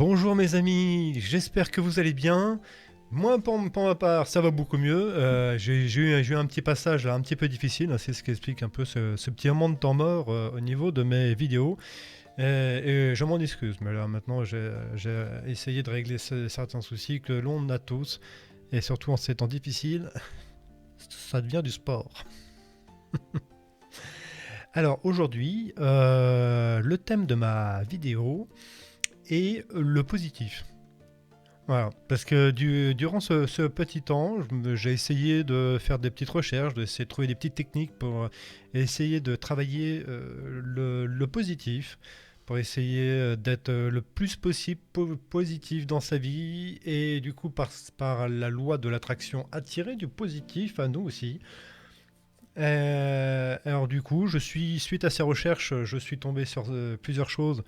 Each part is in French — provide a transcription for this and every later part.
Bonjour mes amis, j'espère que vous allez bien. Moi, pour ma part, ça va beaucoup mieux. J'ai eu un petit passage là, un petit peu difficile, hein, c'est ce qui explique un peu ce petit moment de temps mort au niveau de mes vidéos. Et je m'en excuse, mais là maintenant j'ai essayé de régler certains soucis que l'on a tous, et surtout en ces temps difficiles, ça devient du sport. Alors aujourd'hui, le thème de ma vidéo est le positif. Voilà, parce que durant ce petit temps, j'ai essayé de faire des petites recherches, d'essayer de trouver des petites techniques pour essayer de travailler le positif, pour essayer d'être le plus possible positif dans sa vie, et du coup par la loi de l'attraction attirer du positif à nous aussi. Alors du coup, suite à ces recherches, je suis tombé sur plusieurs choses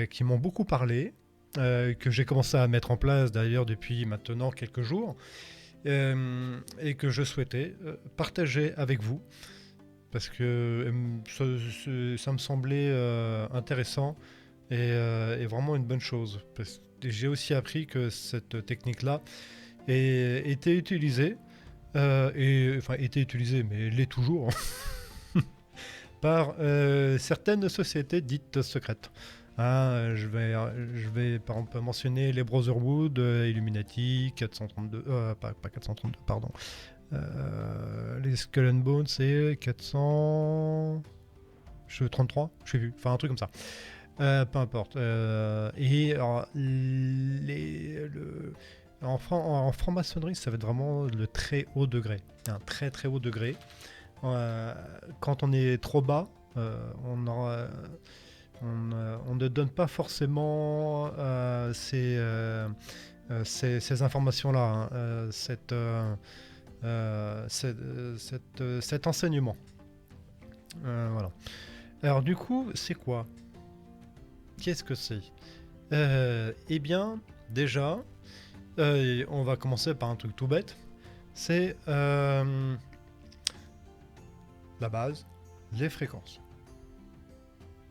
qui m'ont beaucoup parlé, que j'ai commencé à mettre en place d'ailleurs depuis maintenant quelques jours, et que je souhaitais partager avec vous, parce que ça me semblait intéressant et vraiment une bonne chose. Parce que j'ai aussi appris que cette technique-là était utilisée, enfin était utilisée, mais elle l'est toujours, par certaines sociétés dites secrètes. Je vais par exemple mentionner les Brotherhood, Illuminati, 432, pas 432, pardon. Les Skull and Bones, c'est 400... 33, je sais plus, enfin un truc comme ça. Peu importe. Et alors, en franc-maçonnerie, ça va être vraiment le très haut degré. Un très très haut degré. Quand on est trop bas, on ne donne pas forcément ces informations-là, hein, cet enseignement. Voilà. Alors du coup, c'est quoi? Qu'est-ce que c'est? Eh bien, déjà, on va commencer par un truc tout bête. C'est la base, les fréquences.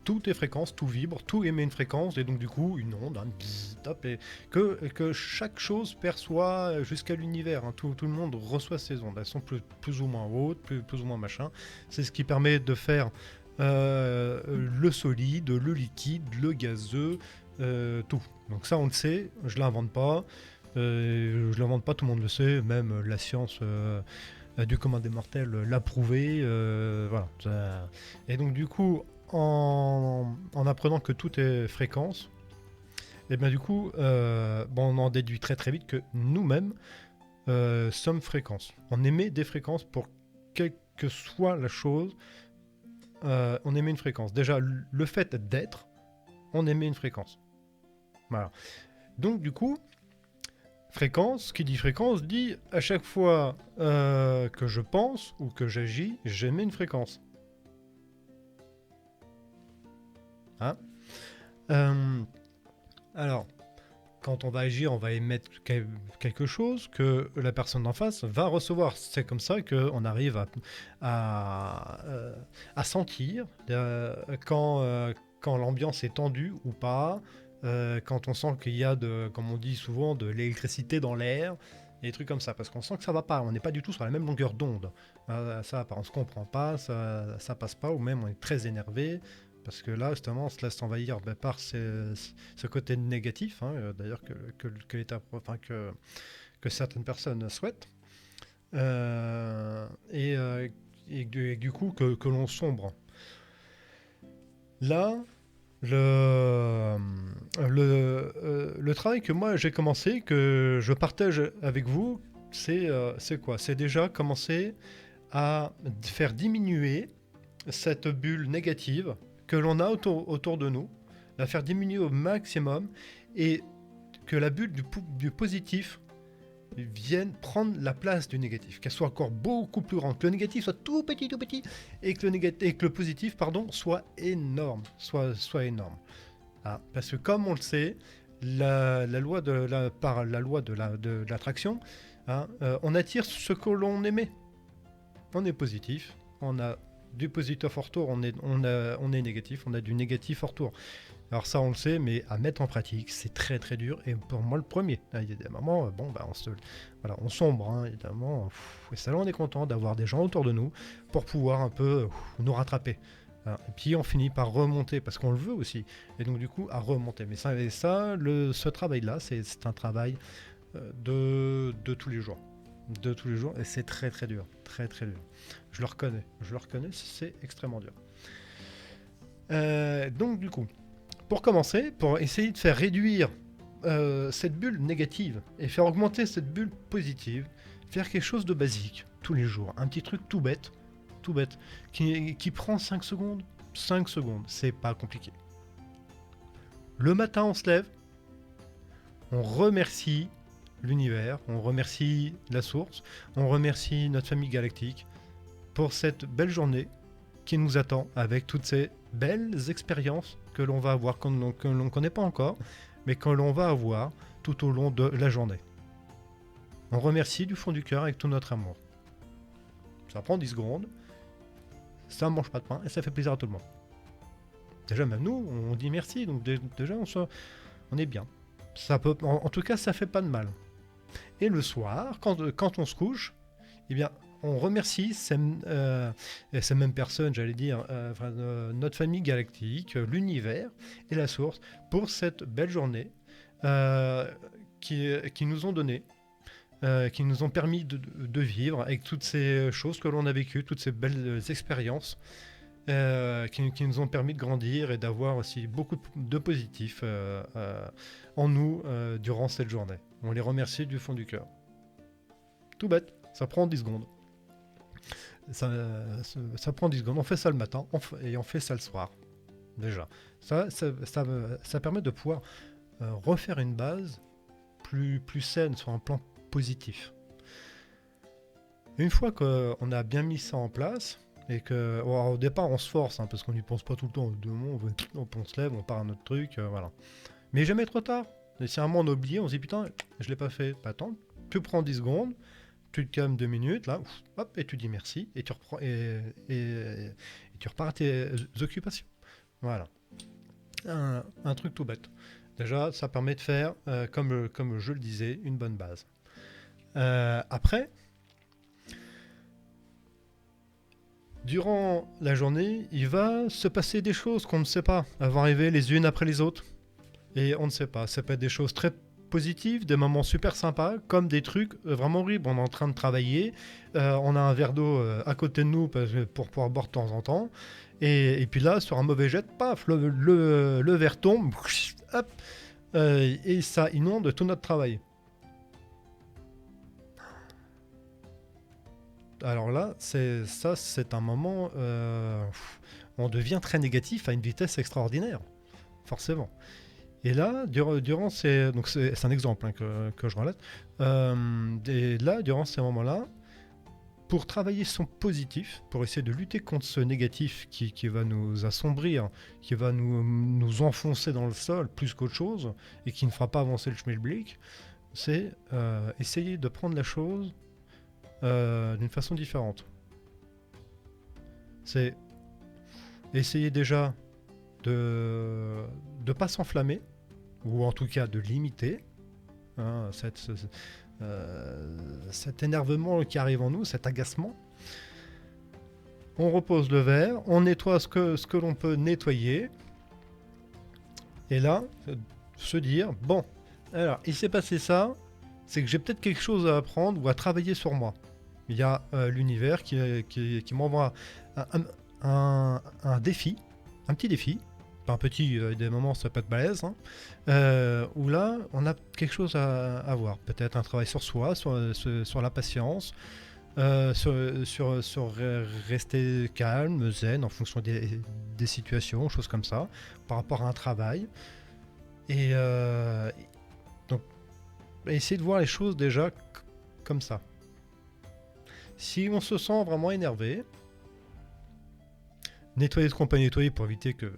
Tout est fréquence, tout vibre, tout émet une fréquence, et donc du coup une onde, un bzzz, top, et que chaque chose perçoit jusqu'à l'univers, hein. Tout le monde reçoit ces ondes, elles sont plus ou moins hautes, plus ou moins machin. C'est ce qui permet de faire le solide, le liquide, le gazeux, tout. Donc ça on le sait, je l'invente pas, tout le monde le sait, même la science du commun des mortels l'a prouvé, voilà. Et donc du coup, en apprenant que tout est fréquence, et bien du coup, on en déduit très très vite que nous-mêmes sommes fréquences. On émet des fréquences pour quelle que soit la chose, on émet une fréquence. Déjà, le fait d'être, on émet une fréquence. Voilà. Donc du coup, fréquence, qui dit fréquence, dit à chaque fois que je pense ou que j'agis, j'émets une fréquence. Hein? Alors, quand on va agir, on va émettre quelque chose que la personne d'en face va recevoir. C'est comme ça qu'on arrive à sentir quand l'ambiance est tendue ou pas, quand on sent qu'il y a, comme on dit souvent, de l'électricité dans l'air, et des trucs comme ça, parce qu'on sent que ça va pas, on n'est pas du tout sur la même longueur d'onde. Ça, on se comprend pas, ça passe pas, ou même on est très énervé. Parce que là, justement, on se laisse envahir par ce côté négatif, hein, d'ailleurs que certaines personnes souhaitent, et du coup que l'on sombre. Là, le travail que moi j'ai commencé, que je partage avec vous, c'est quoi? C'est déjà commencer à faire diminuer cette bulle négative que l'on a autour de nous, la faire diminuer au maximum, et que la bulle du positif vienne prendre la place du négatif, qu'elle soit encore beaucoup plus grande, que le négatif soit tout petit, et que le positif, soit énorme, soit énorme. Ah, parce que comme on le sait, par la loi de l'attraction, hein, on attire ce que l'on émet. On est positif, on a du positif en retour, on est négatif, on a du négatif en retour. Alors ça, on le sait, mais à mettre en pratique, c'est très très dur. Et pour moi, le premier. Il y a des moments, on sombre, hein, évidemment. Et ça, là, on est content d'avoir des gens autour de nous pour pouvoir un peu nous rattraper. Et puis on finit par remonter, parce qu'on le veut aussi. Et donc du coup, à remonter. Mais ce travail-là, c'est un travail de tous les jours. De tous les jours. Et c'est très très dur. Très très dur. Je le reconnais, c'est extrêmement dur. Donc du coup, pour commencer, pour essayer de faire réduire cette bulle négative et faire augmenter cette bulle positive, faire quelque chose de basique, tous les jours. Un petit truc tout bête, qui prend 5 secondes. 5 secondes, c'est pas compliqué. Le matin, on se lève, on remercie l'univers, on remercie la source, on remercie notre famille galactique pour cette belle journée qui nous attend avec toutes ces belles expériences que l'on va avoir, que l'on ne connaît pas encore, mais que l'on va avoir tout au long de la journée. On remercie du fond du cœur avec tout notre amour. Ça prend 10 secondes, ça ne mange pas de pain et ça fait plaisir à tout le monde. Déjà, même nous, on dit merci, donc déjà, on est bien. En tout cas, ça fait pas de mal. Et le soir, quand on se couche, eh bien, on remercie ces mêmes personnes, j'allais dire, notre famille galactique, l'univers et la source pour cette belle journée qui nous ont donné, qui nous ont permis de vivre avec toutes ces choses que l'on a vécues, toutes ces belles expériences qui nous ont permis de grandir et d'avoir aussi beaucoup de positifs en nous durant cette journée. On les remercie du fond du cœur. Tout bête, ça prend 10 secondes. Ça prend 10 secondes, on fait ça le matin et on fait ça le soir, déjà. Ça permet de pouvoir refaire une base plus saine sur un plan positif. Une fois qu'on a bien mis ça en place, et que au départ on se force, hein, parce qu'on n'y pense pas tout le temps, on se lève, on part à notre truc, voilà. Mais jamais trop tard. Et si à un moment on a oublié, on se dit putain, je l'ai pas fait. Pas attends, tu prends 10 secondes, tu te calmes 2 minutes, là, hop, et tu dis merci, et tu reprends et tu repars à tes occupations. Voilà. Un truc tout bête. Déjà, ça permet de faire, comme je le disais, une bonne base. Après, durant la journée, il va se passer des choses qu'on ne sait pas. Elles vont arriver les unes après les autres. Et on ne sait pas. Ça peut être des choses très positives, des moments super sympas, comme des trucs vraiment horribles. On est en train de travailler, on a un verre d'eau à côté de nous pour pouvoir boire de temps en temps. Et puis là, sur un mauvais jet, paf, le verre tombe, hop, et ça inonde tout notre travail. Alors là, c'est un moment... on devient très négatif à une vitesse extraordinaire, forcément. Et là, durant ces... Donc c'est un exemple hein, que je relate. Et là, durant ces moments-là, pour travailler son positif, pour essayer de lutter contre ce négatif qui va nous assombrir, qui va nous enfoncer dans le sol plus qu'autre chose, et qui ne fera pas avancer le schmilblick, c'est essayer de prendre la chose d'une façon différente. C'est essayer déjà de ne pas s'enflammer, ou en tout cas de limiter hein, cet énervement qui arrive en nous, cet agacement. On repose le verre, on nettoie ce que l'on peut nettoyer, et là, se dire, bon, alors il s'est passé ça, c'est que j'ai peut-être quelque chose à apprendre ou à travailler sur moi. Il y a l'univers qui m'envoie un défi, un petit défi, pas un petit, des moments ça peut être balèze, hein, où là on a quelque chose à voir, peut-être un travail sur soi, sur la patience, sur rester calme, zen en fonction des situations, choses comme ça, par rapport à un travail, et donc essayer de voir les choses déjà comme ça. Si on se sent vraiment énervé, nettoyer ce qu'on peut nettoyer pour éviter que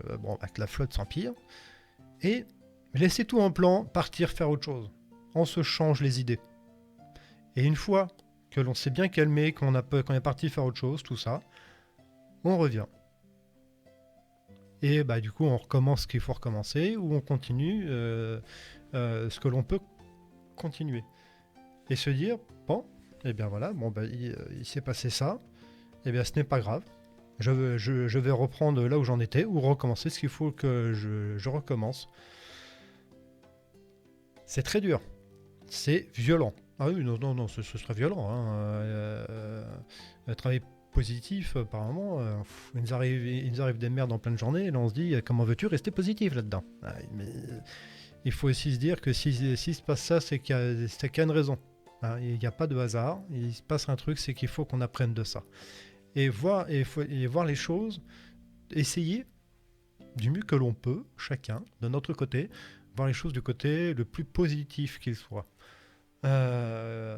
la flotte s'empire, et laisser tout en plan, partir faire autre chose. On se change les idées. Et une fois que l'on s'est bien calmé, qu'on est parti faire autre chose, tout ça, on revient. Et bah, du coup, on recommence ce qu'il faut recommencer, ou on continue ce que l'on peut continuer. Et se dire, bon, et bien voilà, bon, bah, il s'est passé ça, et bien ce n'est pas grave. Je vais reprendre là où j'en étais, ou recommencer ce qu'il faut que je recommence. C'est très dur. C'est violent. Ah oui, non, ce serait violent. Travailler positif, apparemment, il nous arrive des merdes en pleine journée, et là on se dit, comment veux-tu rester positif là-dedans? Mais il faut aussi se dire que si se passe ça, c'est qu'il y a une raison. Il n'y a pas de hasard, il se passe un truc, c'est qu'il faut qu'on apprenne de ça. Et voir les choses, essayer du mieux que l'on peut, chacun, de notre côté, voir les choses du côté le plus positif qu'il soit. Le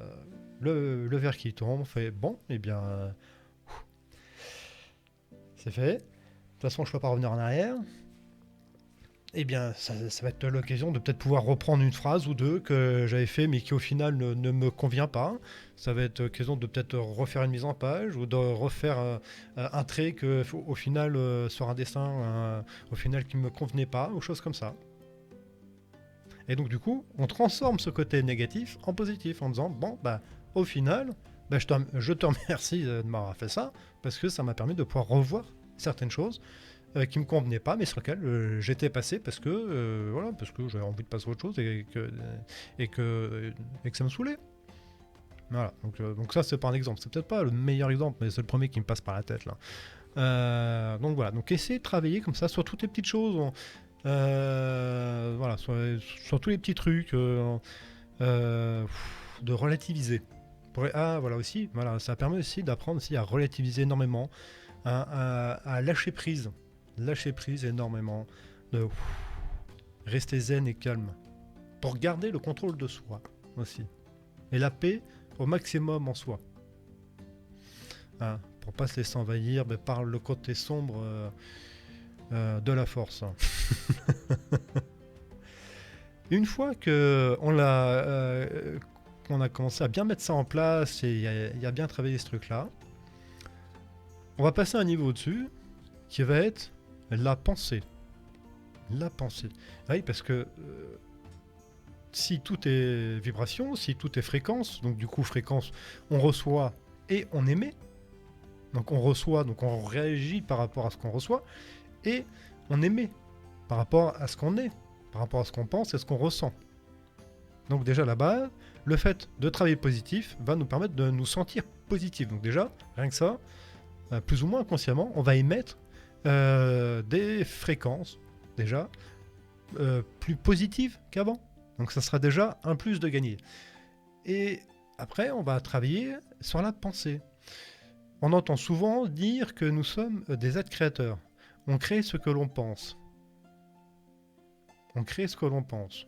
verre qui tombe, on fait bon, et bien, c'est fait. De toute façon, je ne peux pas revenir en arrière. Eh bien, ça va être l'occasion de peut-être pouvoir reprendre une phrase ou deux que j'avais fait, mais qui au final ne me convient pas. Ça va être l'occasion de peut-être refaire une mise en page ou de refaire un trait que, au final, sur un dessin, au final, qui ne me convenait pas, ou choses comme ça. Et donc, du coup, on transforme ce côté négatif en positif en disant, bon, bah, au final, bah, je te remercie de m'avoir fait ça, parce que ça m'a permis de pouvoir revoir certaines choses qui me convenaient pas, mais sur lesquelles j'étais passé parce que j'avais envie de passer à autre chose et que ça me saoulait. Voilà, donc ça c'est pas un exemple, c'est peut-être pas le meilleur exemple, mais c'est le premier qui me passe par la tête là. Donc voilà, donc essayez de travailler comme ça sur toutes les petites choses, voilà, sur tous les petits trucs, de relativiser. Voilà aussi, voilà, ça permet aussi d'apprendre aussi à relativiser énormément, à lâcher prise. Lâcher prise énormément, de rester zen et calme, pour garder le contrôle de soi aussi, et la paix au maximum en soi, pour pas se laisser envahir par le côté sombre de la force. Une fois que on a commencé à bien mettre ça en place et il a bien travaillé ce truc là, on va passer à un niveau au-dessus qui va être la pensée. La pensée. Oui, parce que si tout est vibration, si tout est fréquence, donc du coup fréquence, on reçoit et on émet. Donc on reçoit, donc on réagit par rapport à ce qu'on reçoit, et on émet par rapport à ce qu'on est, par rapport à ce qu'on pense et ce qu'on ressent. Donc déjà là-bas, le fait de travailler positif va nous permettre de nous sentir positif. Donc déjà, rien que ça, plus ou moins inconsciemment, on va émettre des fréquences déjà plus positives qu'avant. Donc ça sera déjà un plus de gagner. Et après, on va travailler sur la pensée. On entend souvent dire que nous sommes des êtres créateurs. On crée ce que l'on pense. On crée ce que l'on pense.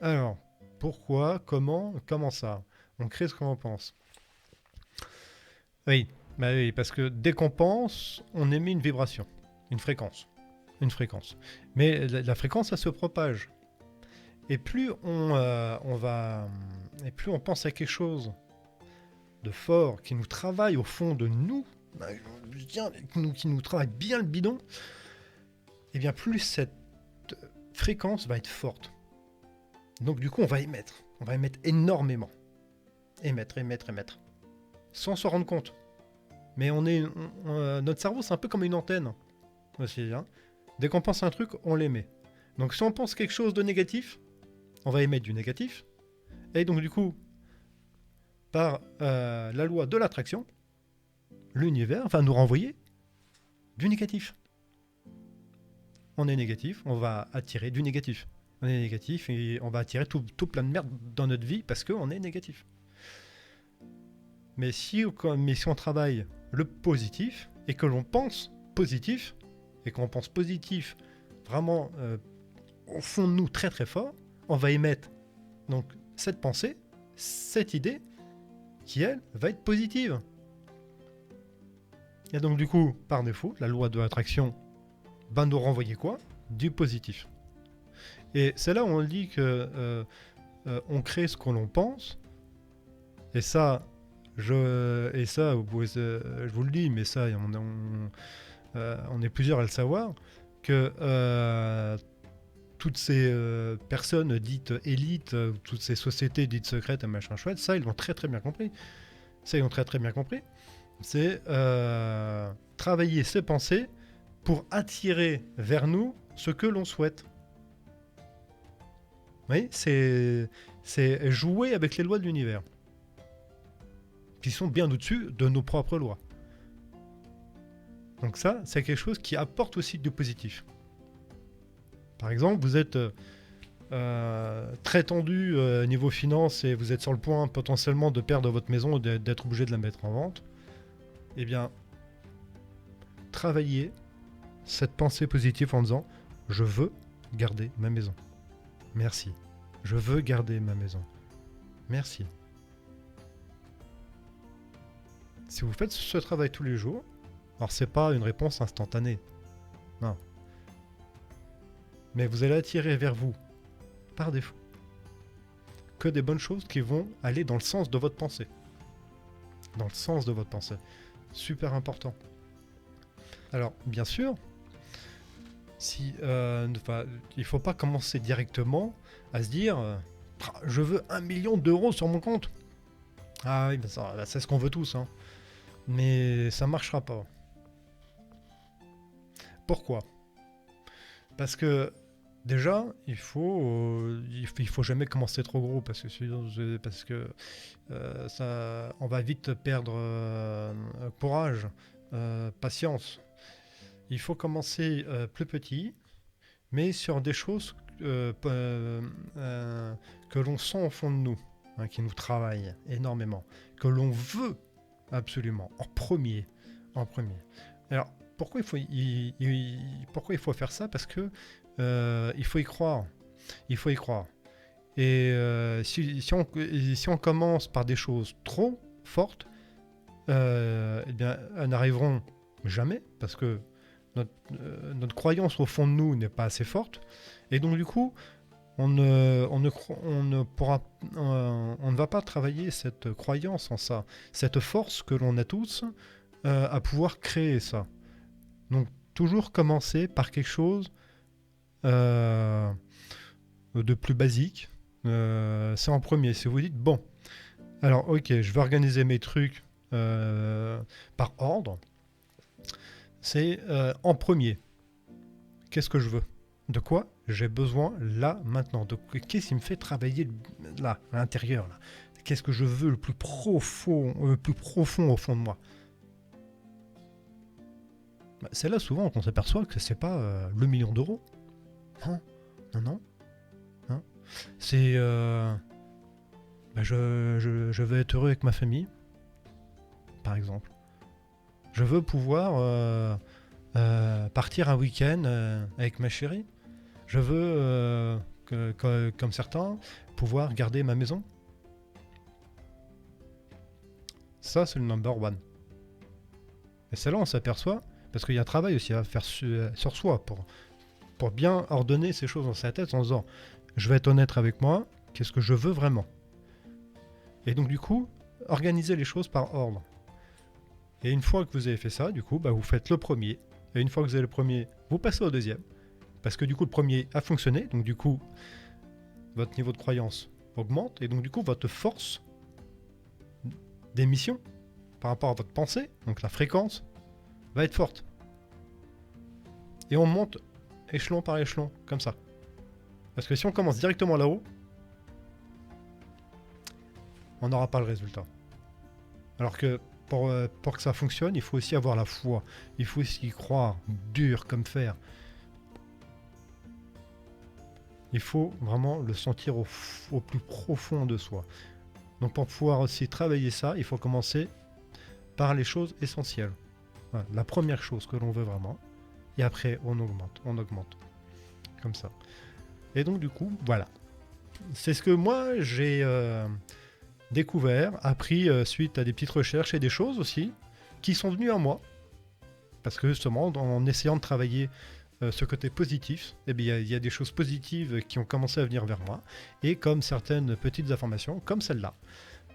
Alors, pourquoi, comment ça? On crée ce que l'on pense. Oui, parce que dès qu'on pense, on émet une vibration, une fréquence. Mais la fréquence, ça se propage. Et plus et plus on pense à quelque chose de fort qui nous travaille au fond de nous, qui nous travaille bien le bidon, et bien plus cette fréquence va être forte. Donc du coup, on va émettre énormément. Émettre. Sans s'en rendre compte. Mais notre cerveau, c'est un peu comme une antenne aussi. Dès qu'on pense à un truc, on l'émet. Donc si on pense quelque chose de négatif, on va émettre du négatif. Et donc du coup, par la loi de l'attraction, l'univers va nous renvoyer du négatif. On est négatif, on va attirer du négatif. On est négatif et on va attirer tout plein de merde dans notre vie parce qu'on est négatif. Mais si on travaille le positif et que l'on pense positif, et qu'on pense positif vraiment au fond de nous très très fort, on va émettre donc cette pensée, cette idée qui elle va être positive. Et donc du coup, par défaut, la loi de l'attraction va nous renvoyer quoi? Du positif. Et c'est là où on dit que on crée ce que l'on pense, et ça, Et ça, je vous le dis, mais ça, on est plusieurs à le savoir, que toutes ces personnes dites élites, toutes ces sociétés dites secrètes et machin chouette, ça, ils l'ont très très bien compris. Ça, ils ont très très bien compris. C'est travailler ses pensées pour attirer vers nous ce que l'on souhaite. Oui, c'est jouer avec les lois de l'univers, qui sont bien au-dessus de nos propres lois. Donc ça, c'est quelque chose qui apporte aussi du positif. Par exemple, vous êtes très tendu niveau finance et vous êtes sur le point potentiellement de perdre votre maison ou d'être obligé de la mettre en vente. Eh bien, travaillez cette pensée positive en disant « Je veux garder ma maison. Merci. Je veux garder ma maison. Merci. » Si vous faites ce travail tous les jours, alors c'est pas une réponse instantanée. Non. Mais vous allez attirer vers vous, par défaut, que des bonnes choses qui vont aller dans le sens de votre pensée. Dans le sens de votre pensée. Super important. Alors, bien sûr, il ne faut pas commencer directement à se dire je veux 1 million d'euros sur mon compte. Ah oui, c'est ce qu'on veut tous. Hein. Mais ça ne marchera pas. Pourquoi ? Parce que déjà, il faut jamais commencer trop gros parce que on va vite perdre courage, patience. Il faut commencer plus petit, mais sur des choses que l'on sent au fond de nous, hein, qui nous travaillent énormément, que l'on veut absolument en premier. Alors pourquoi il faut faire ça ? Parce que il faut y croire. Et si on commence par des choses trop fortes, eh bien, elles n'arriveront jamais parce que notre croyance au fond de nous n'est pas assez forte. Et donc du coup, on ne va pas travailler cette croyance en ça, cette force que l'on a tous à pouvoir créer ça. Donc toujours commencer par quelque chose de plus basique. C'est en premier. Si vous dites, bon, alors ok, je vais organiser mes trucs par ordre. C'est en premier. Qu'est-ce que je veux ? De quoi j'ai besoin là, maintenant ? Qu'est-ce qui me fait travailler là, à l'intérieur là ? Qu'est-ce que je veux le plus profond au fond de moi ? C'est là souvent qu'on s'aperçoit que c'est pas le million d'euros. Non. C'est je veux être heureux avec ma famille, par exemple. Je veux pouvoir partir un week-end avec ma chérie. Je veux, comme certains, pouvoir garder ma maison. Ça, c'est le number one. Et c'est là on s'aperçoit, parce qu'il y a un travail aussi à faire sur soi pour bien ordonner ces choses dans sa tête en se disant je vais être honnête avec moi, qu'est-ce que je veux vraiment ? Et donc du coup, organiser les choses par ordre. Et une fois que vous avez fait ça, du coup, vous faites le premier. Et une fois que vous avez le premier, vous passez au deuxième. Parce que du coup, le premier a fonctionné. Donc du coup, votre niveau de croyance augmente. Et donc du coup, votre force d'émission par rapport à votre pensée, donc la fréquence, va être forte. Et on monte échelon par échelon, comme ça. Parce que si on commence directement là-haut, on n'aura pas le résultat. Alors que pour que ça fonctionne, il faut aussi avoir la foi. Il faut aussi y croire, dur comme fer. Il faut vraiment le sentir au plus profond de soi. Donc pour pouvoir aussi travailler ça, il faut commencer par les choses essentielles. Voilà, la première chose que l'on veut vraiment. Et après, on augmente. Comme ça. Et donc du coup, voilà. C'est ce que moi, j'ai découvert, appris suite à des petites recherches et des choses aussi qui sont venues à moi. Parce que justement, en essayant de travailler ce côté positif, eh bien, il y a des choses positives qui ont commencé à venir vers moi. Et comme certaines petites informations, comme celle-là,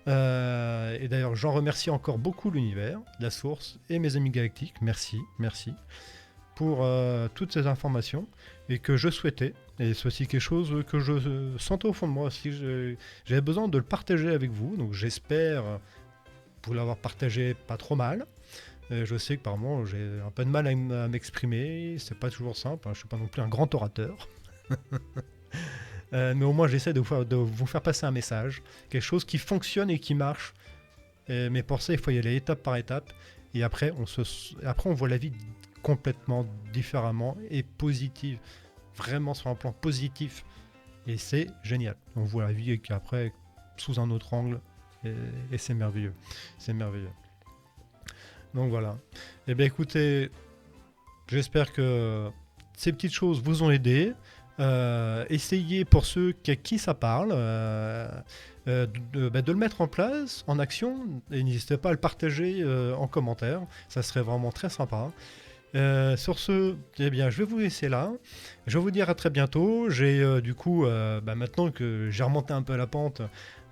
Et d'ailleurs, j'en remercie encore beaucoup l'univers, la source et mes amis galactiques. Merci, merci pour toutes ces informations et que je souhaitais. Et c'est aussi quelque chose que je sentais au fond de moi aussi. J'avais besoin de le partager avec vous. Donc j'espère vous l'avoir partagé pas trop mal. Je sais que par moments j'ai un peu de mal à m'exprimer. C'est pas toujours simple. Hein. Je suis pas non plus un grand orateur. Mais au moins j'essaie de vous faire passer un message. Quelque chose qui fonctionne et qui marche. Mais pour ça, il faut y aller étape par étape. Et après, on voit la vie complètement différemment et positive. Vraiment sur un plan positif. Et c'est génial. On voit la vie après sous un autre angle. Et c'est merveilleux. C'est merveilleux. Donc voilà. Eh bien écoutez, j'espère que ces petites choses vous ont aidé. Essayez pour ceux à qui ça parle de le mettre en place, en action, et n'hésitez pas à le partager en commentaire, ça serait vraiment très sympa. Sur ce, eh bien, je vais vous laisser là. Je vais vous dire à très bientôt. J'ai du coup, maintenant que j'ai remonté un peu la pente,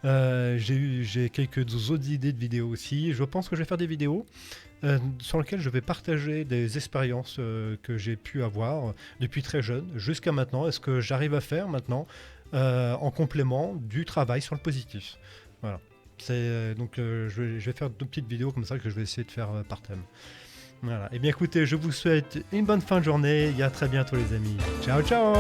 j'ai quelques autres idées de vidéos aussi. Je pense que je vais faire des vidéos sur lesquelles je vais partager des expériences que j'ai pu avoir depuis très jeune jusqu'à maintenant. Est-ce que j'arrive à faire maintenant en complément du travail sur le positif. Voilà. Donc je vais faire deux petites vidéos comme ça que je vais essayer de faire par thème. Voilà. Et bien écoutez, je vous souhaite une bonne fin de journée et à très bientôt les amis. Ciao ciao.